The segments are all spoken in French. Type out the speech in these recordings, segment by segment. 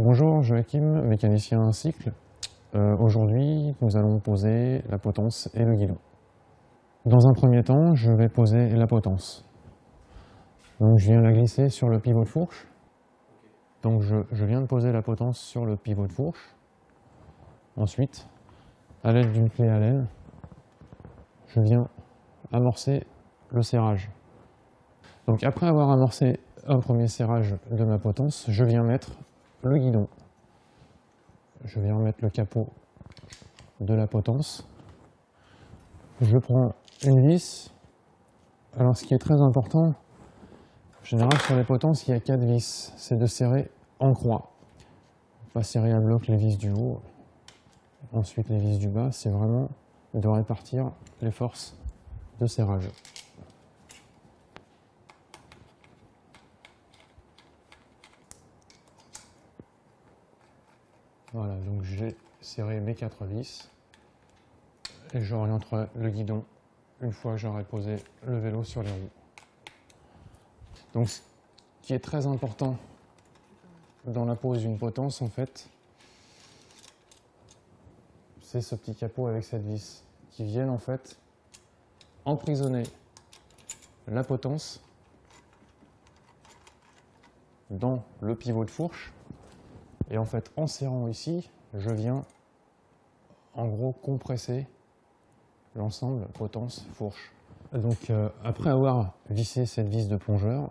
Bonjour Joachim, mécanicien cycle. Aujourd'hui, nous allons poser la potence et le guidon. Dans un premier temps, je vais poser la potence. Donc je viens la glisser sur le pivot de fourche. Donc je viens de poser la potence sur le pivot de fourche. Ensuite, à l'aide d'une clé Allen, je viens amorcer le serrage. Donc après avoir amorcé un premier serrage de ma potence, je viens mettre le guidon. Je viens remettre le capot de la potence. Je prends une vis. Alors ce qui est très important, en général sur les potences, il y a 4 vis. C'est de serrer en croix. Pas serrer à bloc les vis du haut, ensuite les vis du bas. C'est vraiment de répartir les forces de serrage. Voilà, donc j'ai serré mes 4 vis et j'orienterai le guidon une fois que j'aurai posé le vélo sur les roues. Donc ce qui est très important dans la pose d'une potence, en fait, c'est ce petit capot avec cette vis qui viennent en fait emprisonner la potence dans le pivot de fourche. Et en fait, en serrant ici, je viens en gros compresser l'ensemble potence-fourche. Donc après avoir vissé cette vis de plongeur,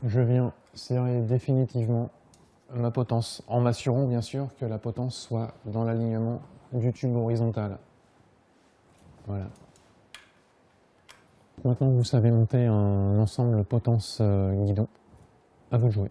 je viens serrer définitivement ma potence, en m'assurant bien sûr que la potence soit dans l'alignement du tube horizontal. Voilà. Maintenant que vous savez monter un ensemble potence-guidon, à vous de jouer.